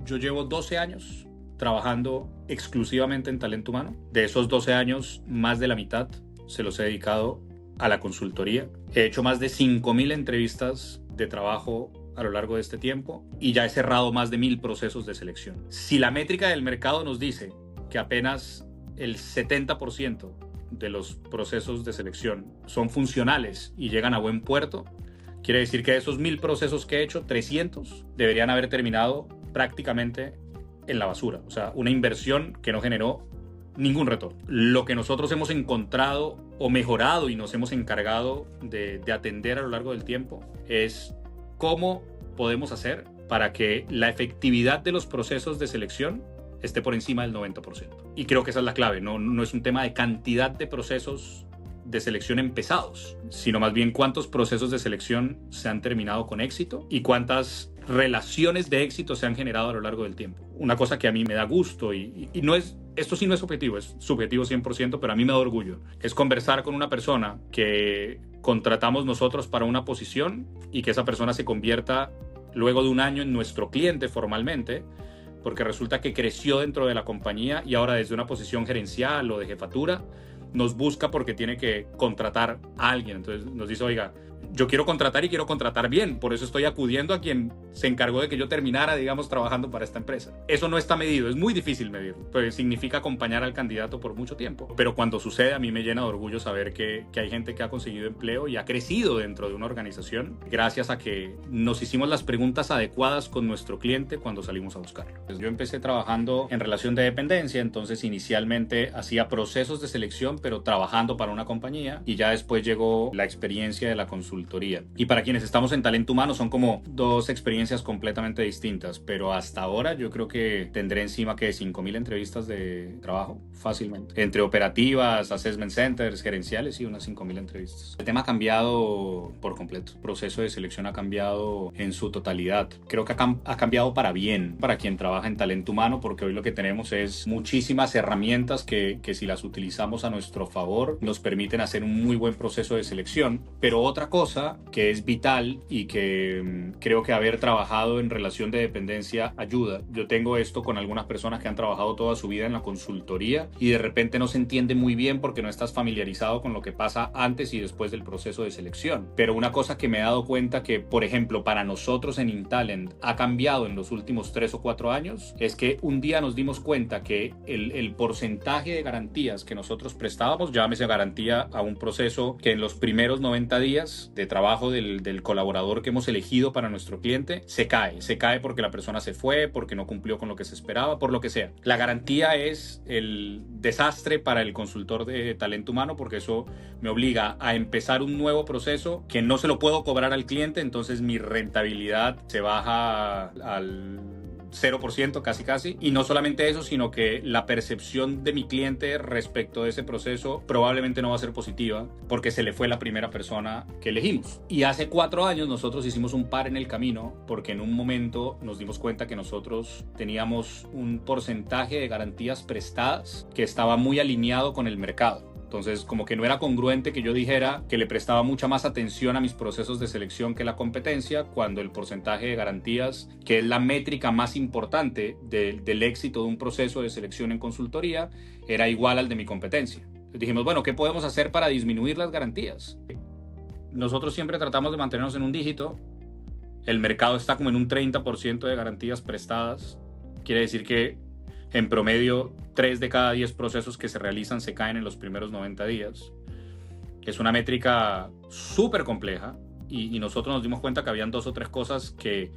Yo llevo 12 años trabajando exclusivamente en talento humano. De esos 12 años, más de la mitad se los he dedicado a la consultoría. He hecho más de 5.000 entrevistas de trabajo a lo largo de este tiempo y ya he cerrado más de 1.000 procesos de selección. Si la métrica del mercado nos dice que apenas el 70% de los procesos de selección son funcionales y llegan a buen puerto, quiere decir que de esos 1.000 procesos que he hecho, 300 deberían haber terminado prácticamente en la basura. O sea, una inversión que no generó ningún retorno. Lo que nosotros hemos encontrado o mejorado y nos hemos encargado de atender a lo largo del tiempo es cómo podemos hacer para que la efectividad de los procesos de selección esté por encima del 90%. Y creo que esa es la clave. No es un tema de cantidad de procesos de selección empezados, sino más bien cuántos procesos de selección se han terminado con éxito y cuántas relaciones de éxito se han generado a lo largo del tiempo. Una cosa que a mí me da gusto y no es, esto sí no es objetivo, es subjetivo 100%, pero a mí me da orgullo, es conversar con una persona que contratamos nosotros para una posición y que esa persona se convierta luego de un año en nuestro cliente formalmente, porque resulta que creció dentro de la compañía y ahora desde una posición gerencial o de jefatura nos busca porque tiene que contratar a alguien. Entonces nos dice, oiga, yo quiero contratar y quiero contratar bien, por eso estoy acudiendo a quien se encargó de que yo terminara, digamos, trabajando para esta empresa. Eso no está medido, es muy difícil medirlo, pues significa acompañar al candidato por mucho tiempo. Pero cuando sucede, a mí me llena de orgullo saber que hay gente que ha conseguido empleo y ha crecido dentro de una organización gracias a que nos hicimos las preguntas adecuadas con nuestro cliente cuando salimos a buscarlo. Pues yo empecé trabajando en relación de dependencia, entonces inicialmente hacía procesos de selección, pero trabajando para una compañía, y ya después llegó la experiencia de la consultoría. Y para quienes estamos en talento humano son como dos experiencias completamente distintas, pero hasta ahora yo creo que tendré encima que 5.000 entrevistas de trabajo fácilmente, entre operativas, assessment centers, gerenciales y unas 5.000 entrevistas. El tema ha cambiado por completo, el proceso de selección ha cambiado en su totalidad. Creo que ha cambiado para bien para quien trabaja en talento humano, porque hoy lo que tenemos es muchísimas herramientas que si las utilizamos a nuestro favor nos permiten hacer un muy buen proceso de selección. Pero otra cosa que es vital y que creo que haber trabajado en relación de dependencia ayuda. Yo tengo esto con algunas personas que han trabajado toda su vida en la consultoría y de repente no se entiende muy bien porque no estás familiarizado con lo que pasa antes y después del proceso de selección. Pero una cosa que me he dado cuenta que, por ejemplo, para nosotros en Intalent ha cambiado en los últimos 3 o 4 años es que un día nos dimos cuenta que el porcentaje de garantías que nosotros prestábamos, llámese garantía a un proceso que en los primeros 90 días de trabajo del colaborador que hemos elegido para nuestro cliente se cae porque la persona se fue, porque no cumplió con lo que se esperaba, por lo que sea. La garantía es el desastre para el consultor de talento humano porque eso me obliga a empezar un nuevo proceso que no se lo puedo cobrar al cliente, entonces mi rentabilidad se baja al 0% casi, y no solamente eso, sino que la percepción de mi cliente respecto de ese proceso probablemente no va a ser positiva porque se le fue la primera persona que elegimos. Y hace 4 años nosotros hicimos un par en el camino porque en un momento nos dimos cuenta que nosotros teníamos un porcentaje de garantías prestadas que estaba muy alineado con el mercado. Entonces, como que no era congruente que yo dijera que le prestaba mucha más atención a mis procesos de selección que la competencia, cuando el porcentaje de garantías, que es la métrica más importante del éxito de un proceso de selección en consultoría, era igual al de mi competencia. Entonces dijimos, bueno, ¿qué podemos hacer para disminuir las garantías? Nosotros siempre tratamos de mantenernos en un dígito. El mercado está como en un 30% de garantías prestadas. Quiere decir que en promedio, 3 de cada 10 procesos que se realizan se caen en los primeros 90 días. Es una métrica súper compleja y nosotros nos dimos cuenta que habían 2 o 3 cosas que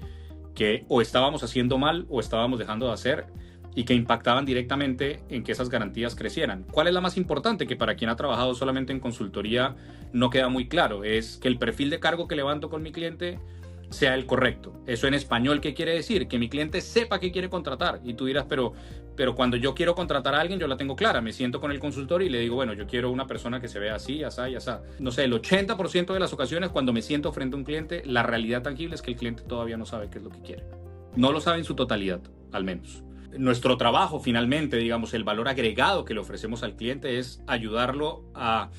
o estábamos haciendo mal o estábamos dejando de hacer y que impactaban directamente en que esas garantías crecieran. ¿Cuál es la más importante? Que para quien ha trabajado solamente en consultoría no queda muy claro. Es que el perfil de cargo que levanto con mi cliente sea el correcto. Eso en español, ¿qué quiere decir? Que mi cliente sepa qué quiere contratar. Y tú dirás, pero cuando yo quiero contratar a alguien, yo la tengo clara. Me siento con el consultor y le digo, bueno, yo quiero una persona que se vea así, asá y asá. No sé, el 80% de las ocasiones cuando me siento frente a un cliente, la realidad tangible es que el cliente todavía no sabe qué es lo que quiere. No lo sabe en su totalidad, al menos. Nuestro trabajo, finalmente, digamos, el valor agregado que le ofrecemos al cliente es ayudarlo a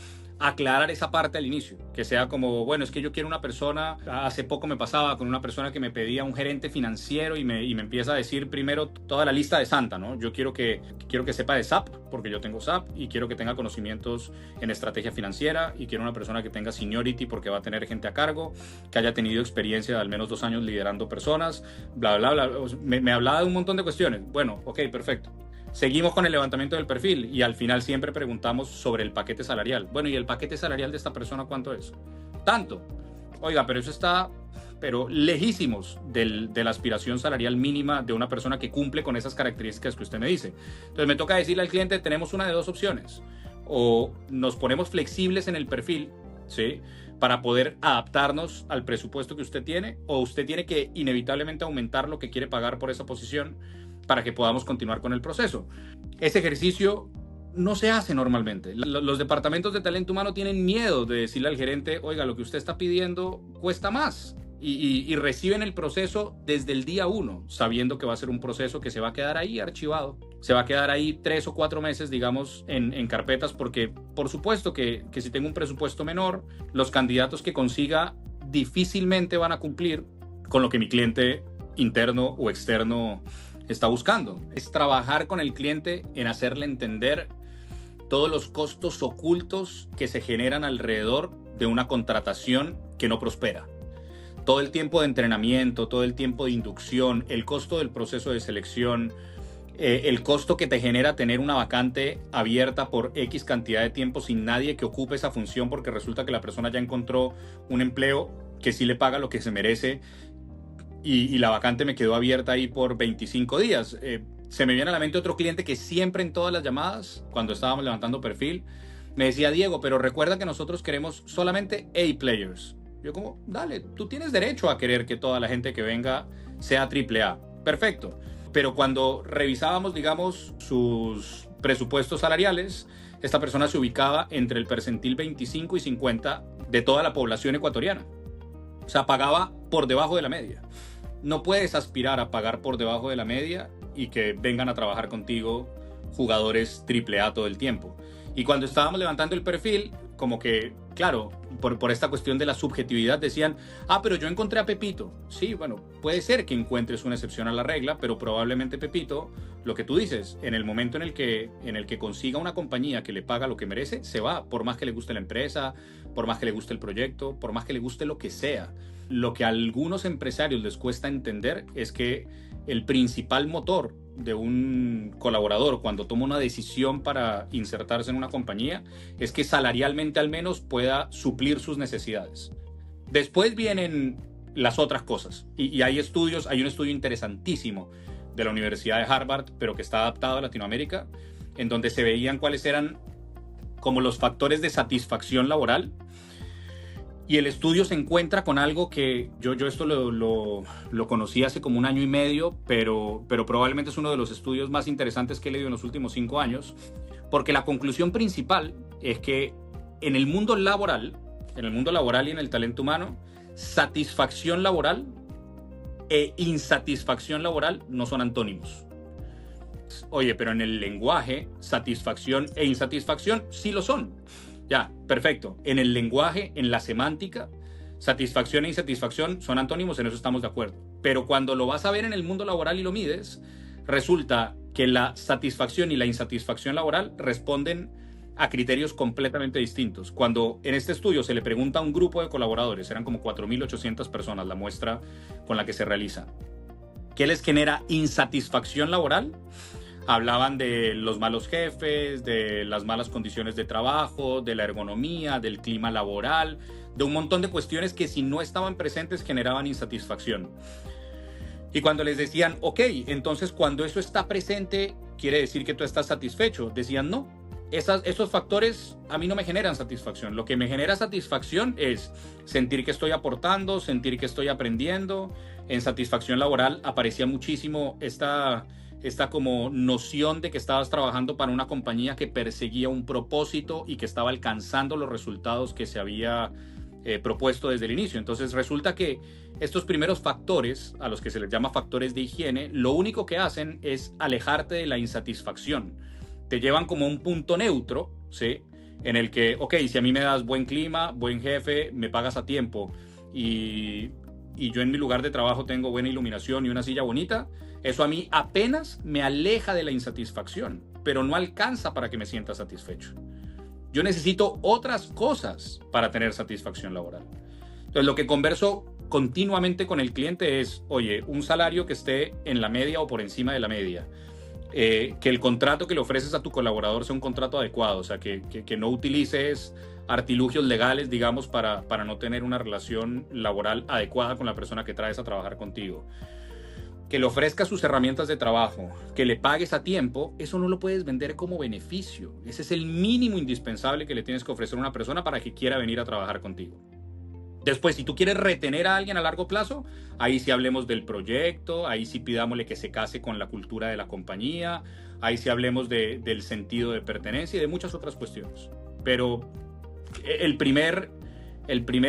aclarar esa parte al inicio, que sea como, bueno, es que yo quiero una persona, hace poco me pasaba con una persona que me pedía un gerente financiero y me empieza a decir primero toda la lista de Santa, ¿no? Yo quiero que sepa de SAP, porque yo tengo SAP, y quiero que tenga conocimientos en estrategia financiera, y quiero una persona que tenga seniority porque va a tener gente a cargo, que haya tenido experiencia de al menos 2 años liderando personas, bla, bla, bla. Me hablaba de un montón de cuestiones. Bueno, ok, perfecto. Seguimos con el levantamiento del perfil y al final siempre preguntamos sobre el paquete salarial. Bueno, ¿y el paquete salarial de esta persona cuánto es? Tanto. Oiga, pero eso está lejísimos de la aspiración salarial mínima de una persona que cumple con esas características que usted me dice. Entonces me toca decirle al cliente, tenemos una de dos opciones. O nos ponemos flexibles en el perfil, ¿sí?, para poder adaptarnos al presupuesto que usted tiene, o usted tiene que inevitablemente aumentar lo que quiere pagar por esa posición para que podamos continuar con el proceso. Ese ejercicio no se hace normalmente. Los departamentos de talento humano tienen miedo de decirle al gerente, oiga, lo que usted está pidiendo cuesta más. Y reciben el proceso desde el día 1, sabiendo que va a ser un proceso que se va a quedar ahí archivado. Se va a quedar ahí 3 o 4 meses, digamos, en carpetas, porque por supuesto que si tengo un presupuesto menor, los candidatos que consiga difícilmente van a cumplir con lo que mi cliente interno o externo está buscando. Es trabajar con el cliente en hacerle entender todos los costos ocultos que se generan alrededor de una contratación que no prospera. Todo el tiempo de entrenamiento, todo el tiempo de inducción, el costo del proceso de selección, el costo que te genera tener una vacante abierta por X cantidad de tiempo sin nadie que ocupe esa función, porque resulta que la persona ya encontró un empleo que sí le paga lo que se merece y la vacante me quedó abierta ahí por 25 días. Se me viene a la mente otro cliente que siempre en todas las llamadas, cuando estábamos levantando perfil, me decía, Diego, pero recuerda que nosotros queremos solamente A-players. Yo como, dale, tú tienes derecho a querer que toda la gente que venga sea AAA. Perfecto. Pero cuando revisábamos, digamos, sus presupuestos salariales, esta persona se ubicaba entre el percentil 25 y 50 de toda la población ecuatoriana. O sea, pagaba por debajo de la media. No puedes aspirar a pagar por debajo de la media y que vengan a trabajar contigo jugadores AAA todo el tiempo. Y cuando estábamos levantando el perfil, como que, claro, por esta cuestión de la subjetividad decían, pero yo encontré a Pepito. Sí, bueno, puede ser que encuentres una excepción a la regla, pero probablemente Pepito, lo que tú dices, en el momento en el que consiga una compañía que le paga lo que merece, se va, por más que le guste la empresa, por más que le guste el proyecto, por más que le guste lo que sea. Lo que a algunos empresarios les cuesta entender es que el principal motor de un colaborador cuando toma una decisión para insertarse en una compañía es que salarialmente al menos pueda suplir sus necesidades. Después vienen las otras cosas y hay un estudio interesantísimo de la Universidad de Harvard, pero que está adaptado a Latinoamérica, en donde se veían cuáles eran como los factores de satisfacción laboral. Y el estudio se encuentra con algo que yo esto lo conocí hace como 1 año y medio, pero probablemente es uno de los estudios más interesantes que he leído en los últimos 5 años, porque la conclusión principal es que en el mundo laboral y en el talento humano, satisfacción laboral e insatisfacción laboral no son antónimos. Oye, pero en el lenguaje, satisfacción e insatisfacción sí lo son. Ya, perfecto. En el lenguaje, en la semántica, satisfacción e insatisfacción son antónimos, en eso estamos de acuerdo. Pero cuando lo vas a ver en el mundo laboral y lo mides, resulta que la satisfacción y la insatisfacción laboral responden a criterios completamente distintos. Cuando en este estudio se le pregunta a un grupo de colaboradores, eran como 4.800 personas la muestra con la que se realiza, ¿qué les genera insatisfacción laboral? Hablaban de los malos jefes, de las malas condiciones de trabajo, de la ergonomía, del clima laboral, de un montón de cuestiones que si no estaban presentes generaban insatisfacción. Y cuando les decían, ok, entonces cuando eso está presente, ¿quiere decir que tú estás satisfecho? Decían, no, esos factores a mí no me generan satisfacción. Lo que me genera satisfacción es sentir que estoy aportando, sentir que estoy aprendiendo. En satisfacción laboral aparecía muchísimo esta como noción de que estabas trabajando para una compañía que perseguía un propósito y que estaba alcanzando los resultados que se había propuesto desde el inicio. Entonces resulta que estos primeros factores, a los que se les llama factores de higiene, lo único que hacen es alejarte de la insatisfacción. Te llevan como a un punto neutro, ¿sí?, en el que, ok, si a mí me das buen clima, buen jefe, me pagas a tiempo y yo en mi lugar de trabajo tengo buena iluminación y una silla bonita, eso a mí apenas me aleja de la insatisfacción, pero no alcanza para que me sienta satisfecho. Yo necesito otras cosas para tener satisfacción laboral. Entonces, lo que converso continuamente con el cliente es, oye, un salario que esté en la media o por encima de la media. Que el contrato que le ofreces a tu colaborador sea un contrato adecuado, o sea, que no utilices artilugios legales, digamos, para no tener una relación laboral adecuada con la persona que traes a trabajar contigo. Que le ofrezcas sus herramientas de trabajo, que le pagues a tiempo, eso no lo puedes vender como beneficio. Ese es el mínimo indispensable que le tienes que ofrecer a una persona para que quiera venir a trabajar contigo. Después, si tú quieres retener a alguien a largo plazo, ahí sí hablemos del proyecto, ahí sí pidámosle que se case con la cultura de la compañía, ahí sí hablemos del sentido de pertenencia y de muchas otras cuestiones. Pero el primer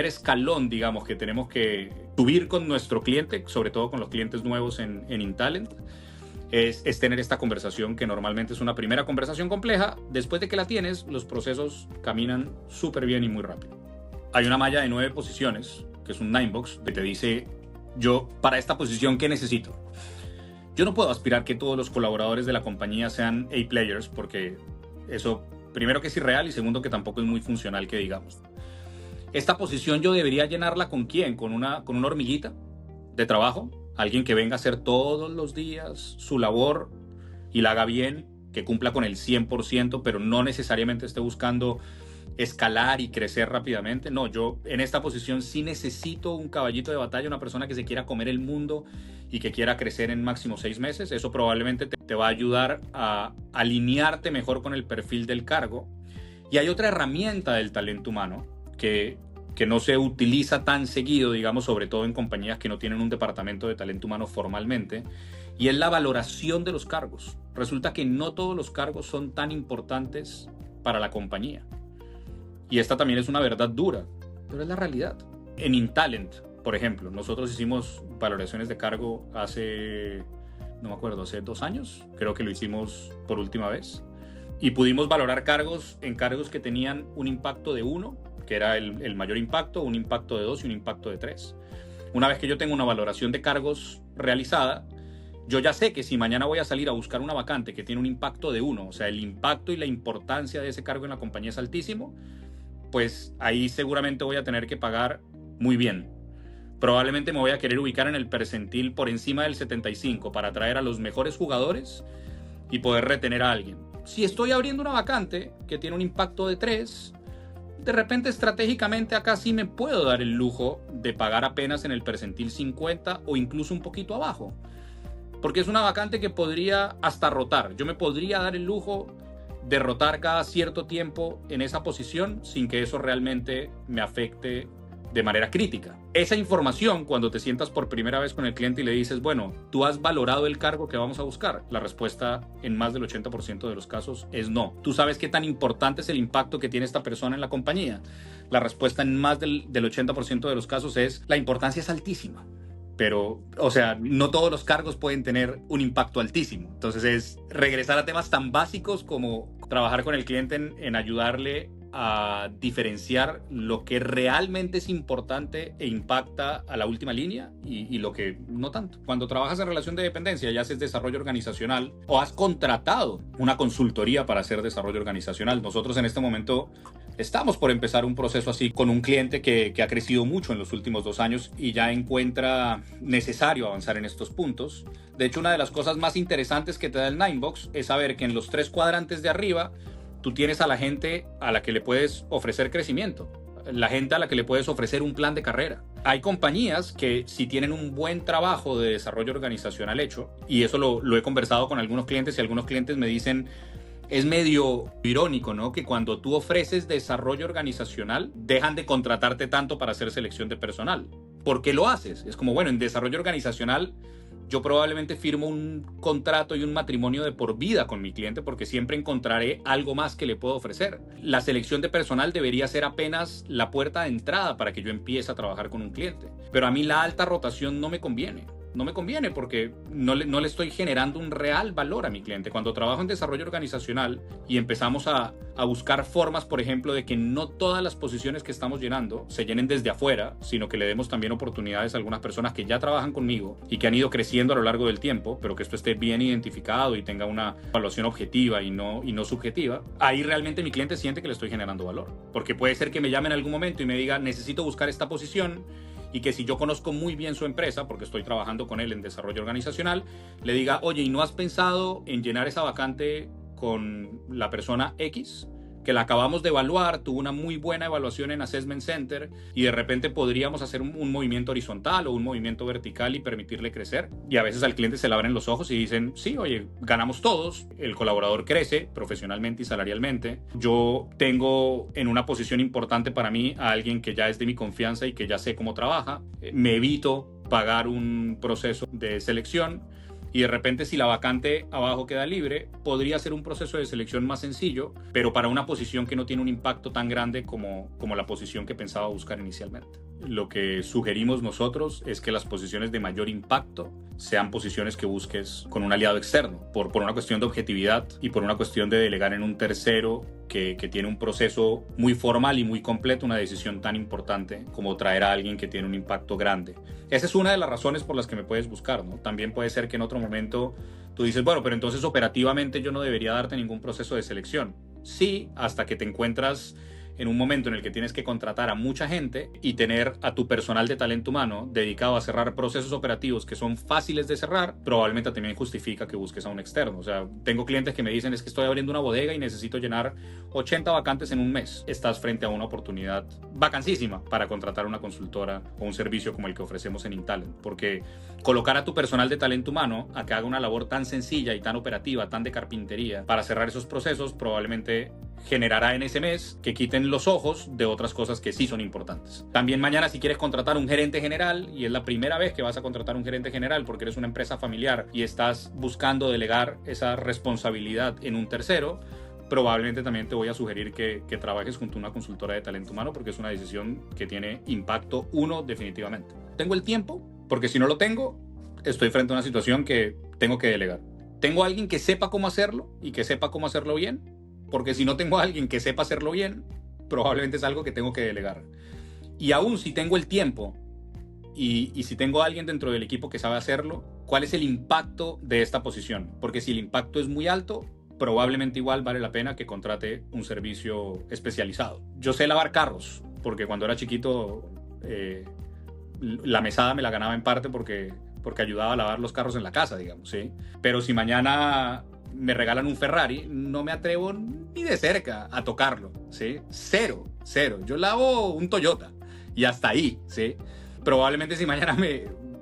escalón, digamos, que tenemos que subir con nuestro cliente, sobre todo con los clientes nuevos en Intalent, es tener esta conversación que normalmente es una primera conversación compleja. Después de que la tienes, los procesos caminan súper bien y muy rápido. Hay una malla de 9 posiciones, que es un 9box, que te dice, yo para esta posición, ¿qué necesito? Yo no puedo aspirar que todos los colaboradores de la compañía sean A-players, porque eso, primero, que es irreal, y segundo, que tampoco es muy funcional, que digamos. Esta posición yo debería llenarla ¿con quién? Con una hormiguita de trabajo, alguien que venga a hacer todos los días su labor y la haga bien, que cumpla con el 100%, pero no necesariamente esté buscando escalar y crecer rápidamente. No, yo en esta posición sí necesito un caballito de batalla, una persona que se quiera comer el mundo y que quiera crecer en máximo 6 meses. Eso probablemente te va a ayudar a alinearte mejor con el perfil del cargo. Y hay otra herramienta del talento humano que no se utiliza tan seguido, digamos, sobre todo en compañías que no tienen un departamento de talento humano formalmente, y es la valoración de los cargos. Resulta que no todos los cargos son tan importantes para la compañía. Y esta también es una verdad dura, pero es la realidad. En Intalent, por ejemplo, nosotros hicimos valoraciones de cargo hace 2 años, creo que lo hicimos por última vez, y pudimos valorar cargos que tenían un impacto de 1, que era el mayor impacto, un impacto de 2 y un impacto de 3. Una vez que yo tengo una valoración de cargos realizada, yo ya sé que si mañana voy a salir a buscar una vacante que tiene un impacto de 1, o sea, el impacto y la importancia de ese cargo en la compañía es altísimo, pues ahí seguramente voy a tener que pagar muy bien. Probablemente me voy a querer ubicar en el percentil por encima del 75 para atraer a los mejores jugadores y poder retener a alguien. Si estoy abriendo una vacante que tiene un impacto de 3, de repente estratégicamente acá sí me puedo dar el lujo de pagar apenas en el percentil 50 o incluso un poquito abajo. Porque es una vacante que podría hasta rotar. Yo me podría dar el lujo de rotar cada cierto tiempo en esa posición sin que eso realmente me afecte de manera crítica. Esa información, cuando te sientas por primera vez con el cliente y le dices, bueno, ¿tú has valorado el cargo que vamos a buscar? La respuesta en más del 80% de los casos es no. ¿Tú sabes qué tan importante es el impacto que tiene esta persona en la compañía? La respuesta en más del 80% de los casos es, la importancia es altísima. Pero, o sea, no todos los cargos pueden tener un impacto altísimo. Entonces es regresar a temas tan básicos como trabajar con el cliente en ayudarle a diferenciar lo que realmente es importante e impacta a la última línea y lo que no tanto. Cuando trabajas en relación de dependencia y haces desarrollo organizacional o has contratado una consultoría para hacer desarrollo organizacional, nosotros en este momento estamos por empezar un proceso así con un cliente que ha crecido mucho en los últimos 2 años y ya encuentra necesario avanzar en estos puntos. De hecho, una de las cosas más interesantes que te da el 9box es saber que en los 3 cuadrantes de arriba tú tienes a la gente a la que le puedes ofrecer crecimiento, la gente a la que le puedes ofrecer un plan de carrera. Hay compañías que si tienen un buen trabajo de desarrollo organizacional hecho, y eso lo he conversado con algunos clientes y algunos clientes me dicen, es medio irónico, ¿no? Que cuando tú ofreces desarrollo organizacional, dejan de contratarte tanto para hacer selección de personal. ¿Por qué lo haces? Es como, bueno, en desarrollo organizacional yo probablemente firmo un contrato y un matrimonio de por vida con mi cliente porque siempre encontraré algo más que le puedo ofrecer. La selección de personal debería ser apenas la puerta de entrada para que yo empiece a trabajar con un cliente. Pero a mí la alta rotación no me conviene. no me conviene porque no le estoy generando un real valor a mi cliente. Cuando trabajo en desarrollo organizacional y empezamos a buscar formas, por ejemplo, de que no todas las posiciones que estamos llenando se llenen desde afuera, sino que le demos también oportunidades a algunas personas que ya trabajan conmigo y que han ido creciendo a lo largo del tiempo, pero que esto esté bien identificado y tenga una evaluación objetiva y no subjetiva, ahí realmente mi cliente siente que le estoy generando valor. Porque puede ser que me llame en algún momento y me diga, necesito buscar esta posición, y que si yo conozco muy bien su empresa, porque estoy trabajando con él en desarrollo organizacional, le diga, oye, ¿y no has pensado en llenar esa vacante con la persona X? Que la acabamos de evaluar, tuvo una muy buena evaluación en Assessment Center y de repente podríamos hacer un movimiento horizontal o un movimiento vertical y permitirle crecer. Y a veces al cliente se le abren los ojos y dicen, sí, oye, ganamos todos, el colaborador crece profesionalmente y salarialmente. Yo tengo en una posición importante para mí a alguien que ya es de mi confianza y que ya sé cómo trabaja. Me evito pagar un proceso de selección. Y de repente, si la vacante abajo queda libre, podría ser un proceso de selección más sencillo, pero para una posición que no tiene un impacto tan grande como la posición que pensaba buscar inicialmente. Lo que sugerimos nosotros es que las posiciones de mayor impacto sean posiciones que busques con un aliado externo, por una cuestión de objetividad y por una cuestión de delegar en un tercero que tiene un proceso muy formal y muy completo, una decisión tan importante como traer a alguien que tiene un impacto grande. Esa es una de las razones por las que me puedes buscar, ¿no? También puede ser que en otro momento tú dices, bueno, pero entonces operativamente yo no debería darte ningún proceso de selección. Sí, hasta que te encuentras en un momento en el que tienes que contratar a mucha gente y tener a tu personal de talento humano dedicado a cerrar procesos operativos que son fáciles de cerrar, probablemente también justifica que busques a un externo. O sea, tengo clientes que me dicen, es que estoy abriendo una bodega y necesito llenar 80 vacantes en un mes. Estás frente a una oportunidad vacancísima para contratar una consultora o un servicio como el que ofrecemos en Intalent, porque colocar a tu personal de talento humano a que haga una labor tan sencilla y tan operativa, tan de carpintería, para cerrar esos procesos, probablemente generará en ese mes que quiten los ojos de otras cosas que sí son importantes. También mañana, si quieres contratar un gerente general y es la primera vez que vas a contratar un gerente general porque eres una empresa familiar y estás buscando delegar esa responsabilidad en un tercero, probablemente también te voy a sugerir que trabajes junto a una consultora de talento humano porque es una decisión que tiene impacto definitivamente. ¿Tengo el tiempo? Porque si no lo tengo, estoy frente a una situación que tengo que delegar. ¿Tengo alguien que sepa cómo hacerlo y que sepa cómo hacerlo bien? Porque si no tengo a alguien que sepa hacerlo bien, probablemente es algo que tengo que delegar. Y aún si tengo el tiempo y si tengo a alguien dentro del equipo que sabe hacerlo, ¿cuál es el impacto de esta posición? Porque si el impacto es muy alto, probablemente igual vale la pena que contrate un servicio especializado. Yo sé lavar carros, porque cuando era chiquito la mesada me la ganaba en parte porque ayudaba a lavar los carros en la casa, digamos, ¿sí? Pero si mañana me regalan un Ferrari, no me atrevo ni de cerca a tocarlo, ¿sí? Cero. Yo lavo un Toyota y hasta ahí, ¿sí? Probablemente si mañana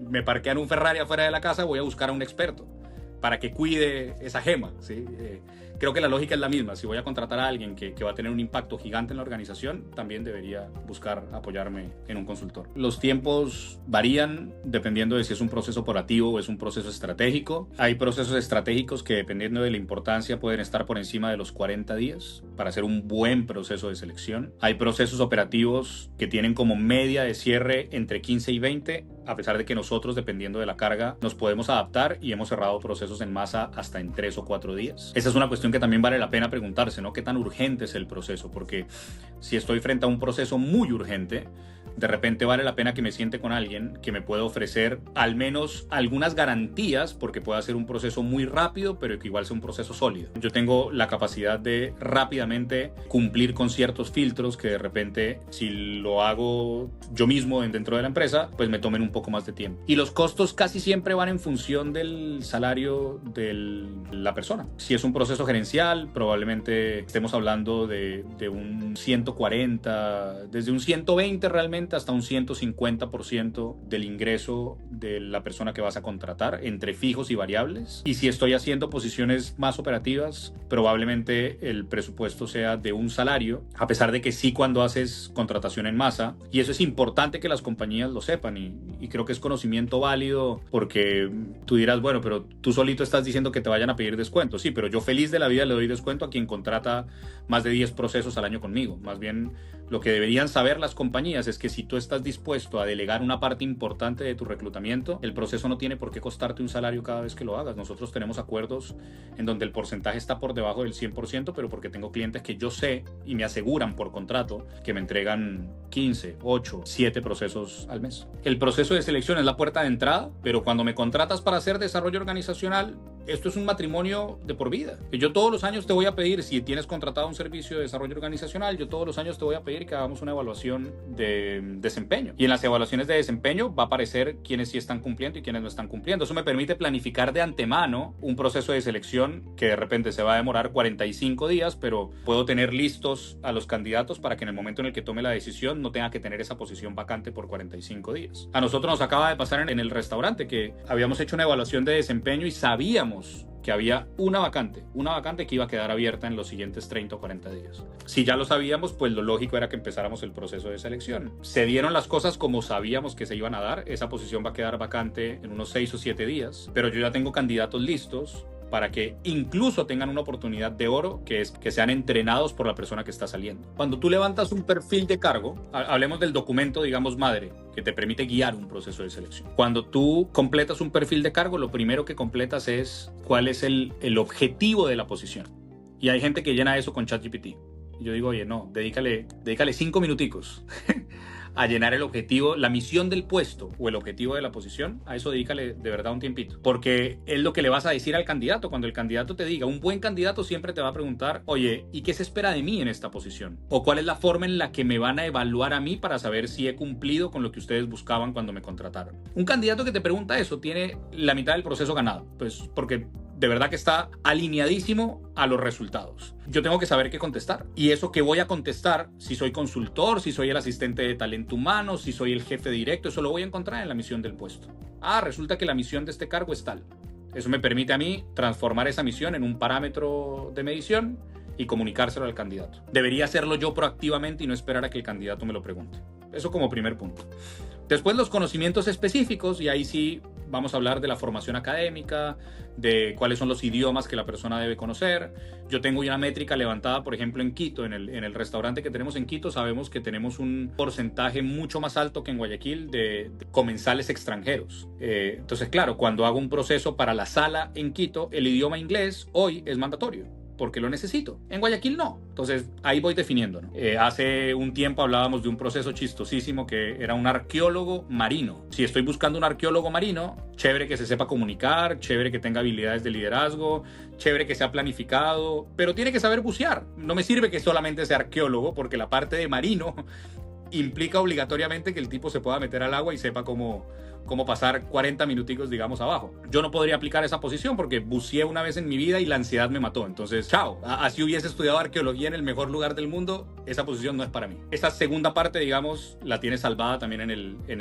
me parquean un Ferrari afuera de la casa, voy a buscar a un experto para que cuide esa gema, ¿sí? Creo que la lógica es la misma. Si voy a contratar a alguien que va a tener un impacto gigante en la organización, también debería buscar apoyarme en un consultor. Los tiempos varían dependiendo de si es un proceso operativo o es un proceso estratégico. Hay procesos estratégicos que, dependiendo de la importancia, pueden estar por encima de los 40 días para hacer un buen proceso de selección. Hay procesos operativos que tienen como media de cierre entre 15 y 20, a pesar de que nosotros, dependiendo de la carga, nos podemos adaptar y hemos cerrado procesos en masa hasta en 3 o 4 días. Esa es una cuestión que también vale la pena preguntarse, ¿no? ¿Qué tan urgente es el proceso? Porque si estoy frente a un proceso muy urgente, de repente vale la pena que me siente con alguien que me pueda ofrecer al menos algunas garantías, porque pueda ser un proceso muy rápido, pero que igual sea un proceso sólido. Yo tengo la capacidad de rápidamente cumplir con ciertos filtros que de repente, si lo hago yo mismo dentro de la empresa, pues me tomen un poco más de tiempo. Y los costos casi siempre van en función del salario de la persona. Si es un proceso gerencial, probablemente estemos hablando de un 140, desde un 120 realmente hasta un 150% del ingreso de la persona que vas a contratar, entre fijos y variables. Y si estoy haciendo posiciones más operativas, probablemente el presupuesto sea de un salario, a pesar de que sí, cuando haces contratación en masa, y eso es importante que las compañías lo sepan, y creo que es conocimiento válido, porque tú dirás, bueno, pero tú solito estás diciendo que te vayan a pedir descuento. Sí, pero yo feliz de la vida le doy descuento a quien contrata más de 10 procesos al año conmigo. Más bien, Lo que deberían saber las compañías es que si tú estás dispuesto a delegar una parte importante de tu reclutamiento, el proceso no tiene por qué costarte un salario cada vez que lo hagas. Nosotros tenemos acuerdos en donde el porcentaje está por debajo del 100%, pero porque tengo clientes que yo sé y me aseguran por contrato que me entregan 15, 8, 7 procesos al mes. El proceso de selección es la puerta de entrada, pero cuando me contratas para hacer desarrollo organizacional, esto es un matrimonio de por vida. Yo todos los años te voy a pedir, si tienes contratado un servicio de desarrollo organizacional, yo todos los años te voy a pedir que hagamos una evaluación de desempeño. Y en las evaluaciones de desempeño va a aparecer quiénes sí están cumpliendo y quiénes no están cumpliendo. Eso me permite planificar de antemano un proceso de selección que de repente se va a demorar 45 días, pero puedo tener listos a los candidatos para que en el momento en el que tome la decisión no tenga que tener esa posición vacante por 45 días. A nosotros nos acaba de pasar en el restaurante que habíamos hecho una evaluación de desempeño y sabíamos que había una vacante que iba a quedar abierta en los siguientes 30 o 40 días. Si ya lo sabíamos, pues lo lógico era que empezáramos el proceso de selección. Se dieron las cosas como sabíamos que se iban a dar. Esa posición va a quedar vacante en unos 6 o 7 días, pero yo ya tengo candidatos listos para que incluso tengan una oportunidad de oro, que es que sean entrenados por la persona que está saliendo. Cuando tú levantas un perfil de cargo, hablemos del documento, digamos, madre, que te permite guiar un proceso de selección. Cuando tú completas un perfil de cargo, lo primero que completas es cuál es el objetivo de la posición. Y hay gente que llena eso con ChatGPT. Y yo digo, oye, no, dedícale 5 minuticos a llenar el objetivo, la misión del puesto o el objetivo de la posición. A eso dedícale de verdad un tiempito, porque es lo que le vas a decir al candidato. Cuando el candidato te diga, un buen candidato siempre te va a preguntar, oye, ¿y qué se espera de mí en esta posición? O ¿cuál es la forma en la que me van a evaluar a mí para saber si he cumplido con lo que ustedes buscaban cuando me contrataron? Un candidato que te pregunta eso tiene la mitad del proceso ganado, pues porque de verdad que está alineadísimo a los resultados. Yo tengo que saber qué contestar. Y eso que voy a contestar, si soy consultor, si soy el asistente de talento humano, si soy el jefe directo, eso lo voy a encontrar en la misión del puesto. Resulta que la misión de este cargo es tal. Eso me permite a mí transformar esa misión en un parámetro de medición y comunicárselo al candidato. Debería hacerlo yo proactivamente y no esperar a que el candidato me lo pregunte. Eso como primer punto. Después los conocimientos específicos, y ahí sí vamos a hablar de la formación académica, de cuáles son los idiomas que la persona debe conocer. Yo tengo una métrica levantada, por ejemplo, en Quito, en el restaurante que tenemos en Quito, sabemos que tenemos un porcentaje mucho más alto que en Guayaquil de comensales extranjeros. Entonces, claro, cuando hago un proceso para la sala en Quito, el idioma inglés hoy es mandatorio, porque lo necesito. En Guayaquil no. Entonces ahí voy definiendo, ¿no? Hace un tiempo hablábamos de un proceso chistosísimo que era un arqueólogo marino. Si estoy buscando un arqueólogo marino, chévere que se sepa comunicar, chévere que tenga habilidades de liderazgo, chévere que sea planificado, pero tiene que saber bucear. No me sirve que solamente sea arqueólogo, porque la parte de marino implica obligatoriamente que el tipo se pueda meter al agua y sepa cómo pasar 40 minuticos, digamos, abajo. Yo no podría aplicar esa posición porque buceé una vez en mi vida y la ansiedad me mató. Entonces, chao. Así hubiese estudiado arqueología en el mejor lugar del mundo, esa posición no es para mí. Esta segunda parte, digamos, la tiene salvada también en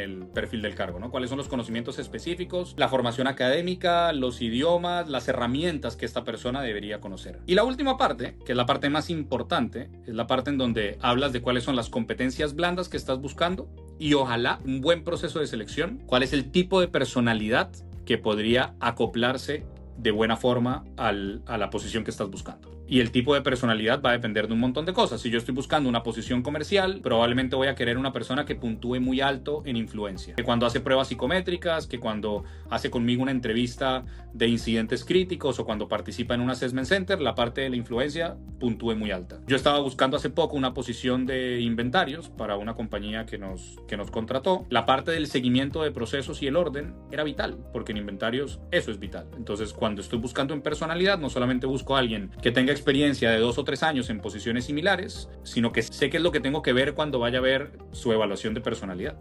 el perfil del cargo, ¿no? ¿Cuáles son los conocimientos específicos, la formación académica, los idiomas, las herramientas que esta persona debería conocer? Y la última parte, que es la parte más importante, es la parte en donde hablas de cuáles son las competencias blandas que estás buscando y ojalá un buen proceso de selección. ¿Cuál es el tipo de personalidad que podría acoplarse de buena forma a la posición que estás buscando? Y el tipo de personalidad va a depender de un montón de cosas. Si yo estoy buscando una posición comercial, probablemente voy a querer una persona que puntúe muy alto en influencia. Que cuando hace pruebas psicométricas, que cuando hace conmigo una entrevista de incidentes críticos o cuando participa en un assessment center, la parte de la influencia puntúe muy alta. Yo estaba buscando hace poco una posición de inventarios para una compañía que nos contrató. La parte del seguimiento de procesos y el orden era vital, porque en inventarios eso es vital. Entonces, cuando estoy buscando en personalidad, no solamente busco a alguien que tenga experiencia de 2 o 3 años en posiciones similares, sino que sé qué es lo que tengo que ver cuando vaya a ver su evaluación de personalidad.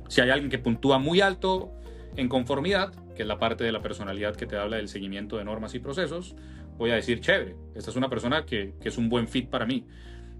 Si hay alguien que puntúa muy alto en conformidad, que es la parte de la personalidad que te habla del seguimiento de normas y procesos, voy a decir, chévere, esta es una persona que es un buen fit para mí.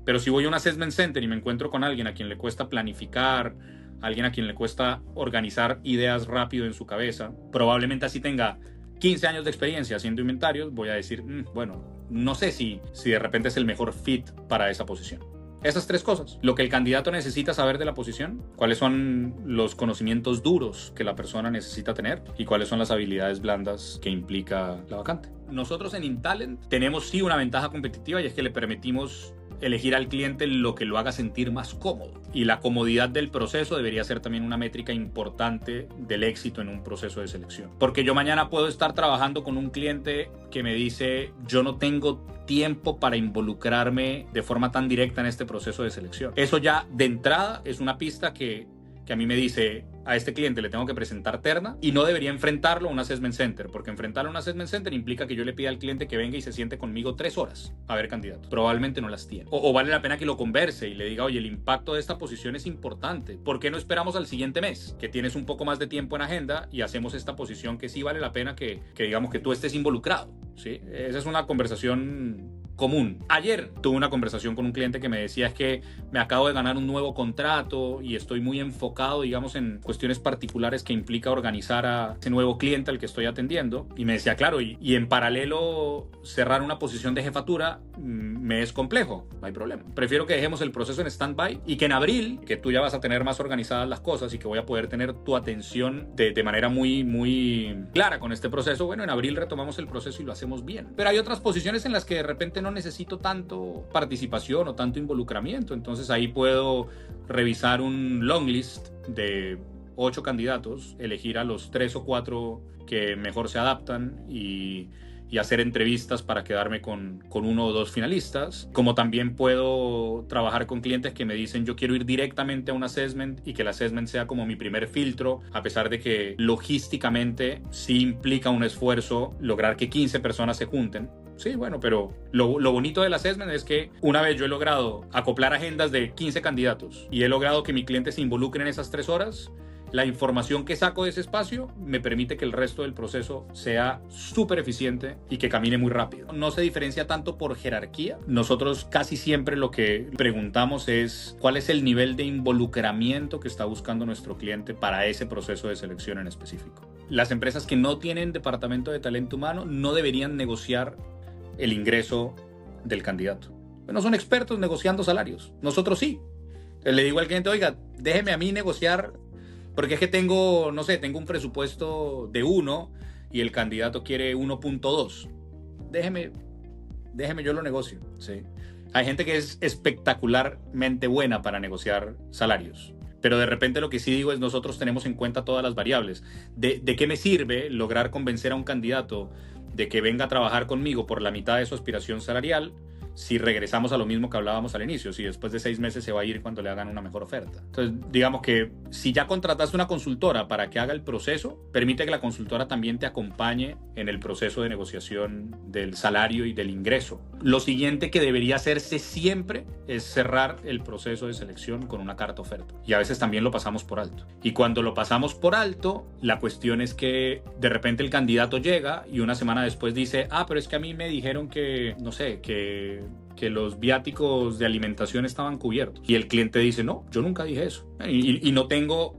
Pero si voy a un assessment center y me encuentro con alguien a quien le cuesta planificar, alguien a quien le cuesta organizar ideas rápido en su cabeza, probablemente así tenga 15 años de experiencia haciendo inventarios, voy a decir, bueno, no sé si de repente es el mejor fit para esa posición. Esas 3 cosas. Lo que el candidato necesita saber de la posición, cuáles son los conocimientos duros que la persona necesita tener y cuáles son las habilidades blandas que implica la vacante. Nosotros en InTalent tenemos sí una ventaja competitiva y es que le permitimos elegir al cliente lo que lo haga sentir más cómodo. Y la comodidad del proceso debería ser también una métrica importante del éxito en un proceso de selección. Porque yo mañana puedo estar trabajando con un cliente que me dice, yo no tengo tiempo para involucrarme de forma tan directa en este proceso de selección. Eso ya de entrada es una pista que a mí me dice, a este cliente le tengo que presentar terna y no debería enfrentarlo a un assessment center, porque enfrentarlo a un assessment center implica que yo le pida al cliente que venga y se siente conmigo 3 horas a ver candidatos. Probablemente no las tiene. O vale la pena que lo converse y le diga, oye, el impacto de esta posición es importante. ¿Por qué no esperamos al siguiente mes, que tienes un poco más de tiempo en agenda y hacemos esta posición que sí vale la pena que digamos que tú estés involucrado? ¿Sí? Esa es una conversación común. Ayer tuve una conversación con un cliente que me decía, es que me acabo de ganar un nuevo contrato y estoy muy enfocado, digamos, en cuestiones particulares que implica organizar a ese nuevo cliente al que estoy atendiendo. Y me decía, claro, y en paralelo cerrar una posición de jefatura me es complejo, no hay problema. Prefiero que dejemos el proceso en stand-by y que en abril, que tú ya vas a tener más organizadas las cosas y que voy a poder tener tu atención de manera muy, muy clara con este proceso, bueno, en abril retomamos el proceso y lo hacemos bien. Pero hay otras posiciones en las que de repente no necesito tanto participación o tanto involucramiento, entonces ahí puedo revisar un long list de 8 candidatos, elegir a los 3 o 4 que mejor se adaptan y hacer entrevistas para quedarme con 1 o 2 finalistas. Como también puedo trabajar con clientes que me dicen, yo quiero ir directamente a un assessment y que el assessment sea como mi primer filtro, a pesar de que logísticamente sí implica un esfuerzo lograr que 15 personas se junten. Sí, bueno, pero lo bonito del assessment es que una vez yo he logrado acoplar agendas de 15 candidatos y he logrado que mi cliente se involucre en esas 3 horas, la información que saco de ese espacio me permite que el resto del proceso sea súper eficiente y que camine muy rápido. No se diferencia tanto por jerarquía. Nosotros casi siempre lo que preguntamos es cuál es el nivel de involucramiento que está buscando nuestro cliente para ese proceso de selección en específico. Las empresas que no tienen departamento de talento humano no deberían negociar el ingreso del candidato. No son expertos negociando salarios. Nosotros sí. Le digo al cliente, oiga, déjeme a mí negociar, porque es que tengo un presupuesto de 1 y el candidato quiere 1.2. Déjeme yo lo negocio. ¿Sí? Hay gente que es espectacularmente buena para negociar salarios. Pero de repente lo que sí digo es, nosotros tenemos en cuenta todas las variables. ¿De qué me sirve lograr convencer a un candidato de que venga a trabajar conmigo por la mitad de su aspiración salarial si regresamos a lo mismo que hablábamos al inicio, si después de 6 meses se va a ir cuando le hagan una mejor oferta? Entonces, digamos que si ya contrataste una consultora para que haga el proceso, permite que la consultora también te acompañe en el proceso de negociación del salario y del ingreso. Lo siguiente que debería hacerse siempre es cerrar el proceso de selección con una carta oferta. Y a veces también lo pasamos por alto. Y cuando lo pasamos por alto, la cuestión es que de repente el candidato llega y una semana después dice, pero es que a mí me dijeron que, no sé, que los viáticos de alimentación estaban cubiertos. Y el cliente dice, no, yo nunca dije eso. Y no tengo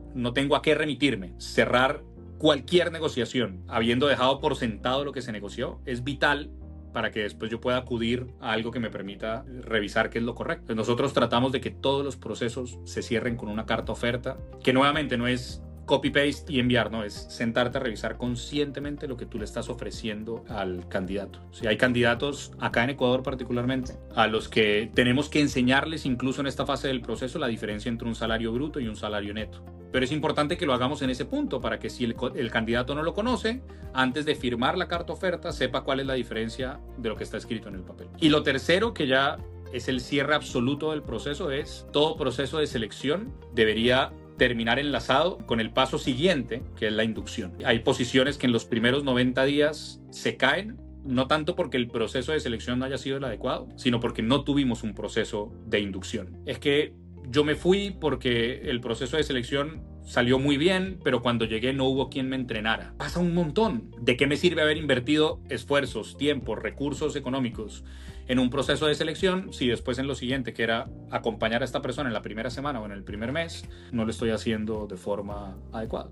a qué remitirme. Cerrar cualquier negociación, habiendo dejado por sentado lo que se negoció, es vital para que después yo pueda acudir a algo que me permita revisar qué es lo correcto. Entonces nosotros tratamos de que todos los procesos se cierren con una carta oferta, que nuevamente no es copy-paste y enviar, no, es sentarte a revisar conscientemente lo que tú le estás ofreciendo al candidato. Si hay candidatos, acá en Ecuador particularmente, a los que tenemos que enseñarles incluso en esta fase del proceso la diferencia entre un salario bruto y un salario neto. Pero es importante que lo hagamos en ese punto para que si el candidato no lo conoce, antes de firmar la carta oferta, sepa cuál es la diferencia de lo que está escrito en el papel. Y lo tercero, que ya es el cierre absoluto del proceso, es todo proceso de selección debería terminar enlazado con el paso siguiente, que es la inducción. Hay posiciones que en los primeros 90 días se caen, no tanto porque el proceso de selección no haya sido el adecuado, sino porque no tuvimos un proceso de inducción. Es que yo me fui porque el proceso de selección salió muy bien, pero cuando llegué no hubo quien me entrenara. Pasa un montón. ¿De qué me sirve haber invertido esfuerzos, tiempo, recursos económicos en un proceso de selección si después en lo siguiente, que era acompañar a esta persona en la primera semana o en el primer mes, no lo estoy haciendo de forma adecuada?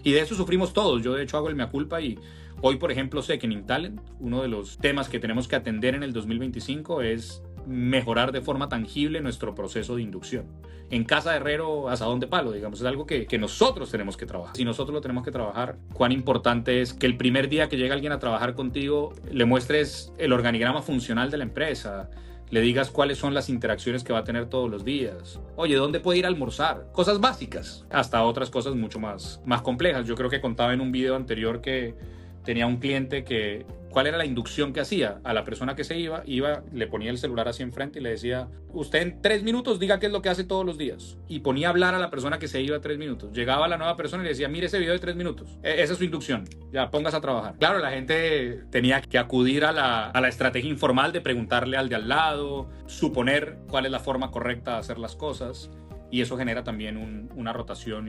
Y de eso sufrimos todos. Yo de hecho hago el mea culpa y hoy, por ejemplo, sé que en InTalent uno de los temas que tenemos que atender en el 2025 es mejorar de forma tangible nuestro proceso de inducción. En casa de herrero, asadón de palo, digamos, es algo que nosotros tenemos que trabajar. Si nosotros lo tenemos que trabajar, cuán importante es que el primer día que llega alguien a trabajar contigo le muestres el organigrama funcional de la empresa, le digas cuáles son las interacciones que va a tener todos los días. Oye, ¿dónde puede ir a almorzar? Cosas básicas, hasta otras cosas mucho más complejas. Yo creo que contaba en un video anterior que tenía un cliente que, ¿cuál era la inducción que hacía? A la persona que se iba, le ponía el celular así enfrente y le decía, usted en 3 minutos diga qué es lo que hace todos los días. Y ponía a hablar a la persona que se iba 3 minutos. Llegaba la nueva persona y le decía, mire ese video de 3 minutos. Esa es su inducción. Ya, póngase a trabajar. Claro, la gente tenía que acudir a la estrategia informal de preguntarle al de al lado, suponer cuál es la forma correcta de hacer las cosas. Y eso genera también una rotación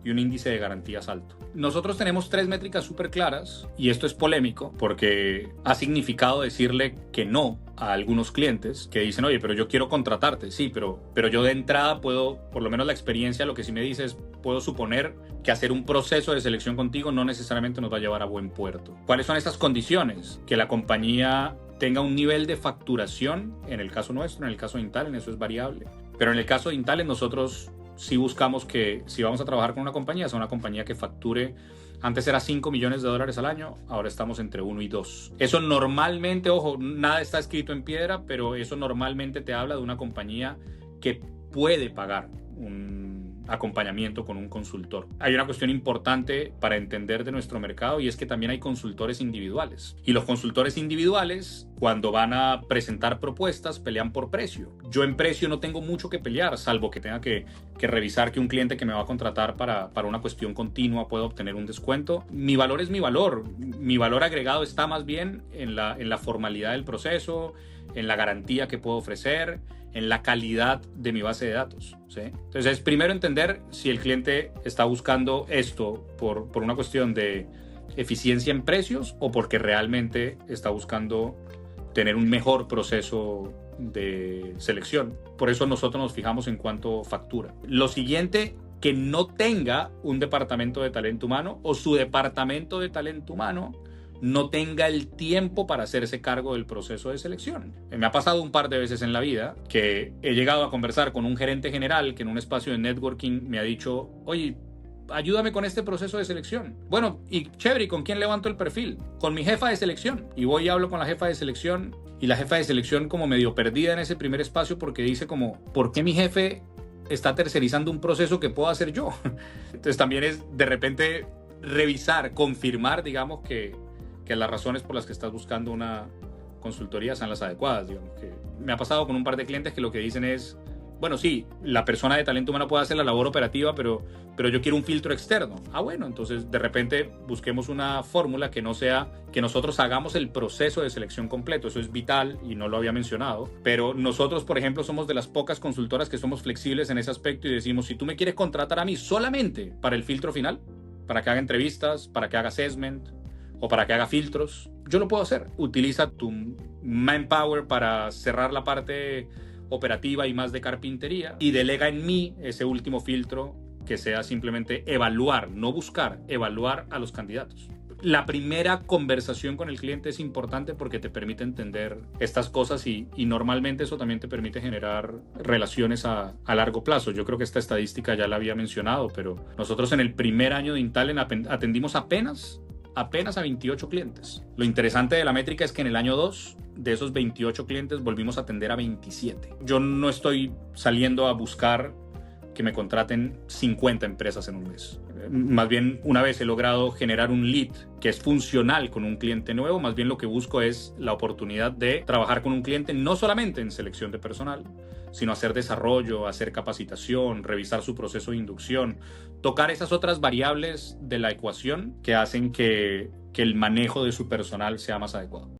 y un índice de garantías alto. Nosotros tenemos 3 métricas súper claras, y esto es polémico porque ha significado decirle que no a algunos clientes que dicen, oye, pero yo quiero contratarte, sí, pero yo de entrada puedo, por lo menos la experiencia lo que sí me dice es, puedo suponer que hacer un proceso de selección contigo no necesariamente nos va a llevar a buen puerto. ¿Cuáles son estas condiciones? Que la compañía tenga un nivel de facturación, en el caso nuestro, en el caso de Intalen, eso es variable. Pero en el caso de Intalen nosotros sí buscamos que si vamos a trabajar con una compañía, sea una compañía que facture, antes era $5 millones al año, ahora estamos entre 1 y 2. Eso normalmente, ojo, nada está escrito en piedra, pero eso normalmente te habla de una compañía que puede pagar un acompañamiento con un consultor. Hay una cuestión importante para entender de nuestro mercado, y es que también hay consultores individuales. Y los consultores individuales, cuando van a presentar propuestas, pelean por precio. Yo en precio no tengo mucho que pelear, salvo que tenga que revisar que un cliente que me va a contratar para una cuestión continua pueda obtener un descuento. Mi valor es mi valor. Mi valor agregado está más bien en la formalidad del proceso, en la garantía que puedo ofrecer, en la calidad de mi base de datos, ¿sí? Entonces, primero entender si el cliente está buscando esto por una cuestión de eficiencia en precios o porque realmente está buscando tener un mejor proceso de selección. Por eso nosotros nos fijamos en cuánto factura. Lo siguiente, que no tenga un departamento de talento humano o su departamento de talento humano no tenga el tiempo para hacerse cargo del proceso de selección. Me ha pasado un par de veces en la vida que he llegado a conversar con un gerente general que en un espacio de networking me ha dicho, oye, ayúdame con este proceso de selección. Bueno, y chévere, ¿y con quién levanto el perfil? Con mi jefa de selección. Y voy y hablo con la jefa de selección, y la jefa de selección como medio perdida en ese primer espacio porque dice como, ¿por qué mi jefe está tercerizando un proceso que puedo hacer yo? Entonces también es de repente revisar, confirmar, digamos, que las razones por las que estás buscando una consultoría sean las adecuadas. Digamos que me ha pasado con un par de clientes que lo que dicen es, bueno, sí, la persona de talento humano puede hacer la labor operativa, pero yo quiero un filtro externo. Bueno, entonces de repente busquemos una fórmula que no sea que nosotros hagamos el proceso de selección completo. Eso es vital y no lo había mencionado. Pero nosotros, por ejemplo, somos de las pocas consultoras que somos flexibles en ese aspecto y decimos, si tú me quieres contratar a mí solamente para el filtro final, para que haga entrevistas, para que haga assessment o para que haga filtros, yo lo puedo hacer. Utiliza tu manpower para cerrar la parte operativa y más de carpintería y delega en mí ese último filtro que sea simplemente evaluar, no buscar, evaluar a los candidatos. La primera conversación con el cliente es importante porque te permite entender estas cosas y normalmente eso también te permite generar relaciones a largo plazo. Yo creo que esta estadística ya la había mencionado, pero nosotros en el primer año de Intalen atendimos apenas a 28 clientes. Lo interesante de la métrica es que en el año 2, de esos 28 clientes, volvimos a atender a 27. Yo no estoy saliendo a buscar que me contraten 50 empresas en un mes. Más bien, una vez he logrado generar un lead que es funcional con un cliente nuevo, más bien lo que busco es la oportunidad de trabajar con un cliente no solamente en selección de personal, sino hacer desarrollo, hacer capacitación, revisar su proceso de inducción, tocar esas otras variables de la ecuación que hacen que el manejo de su personal sea más adecuado.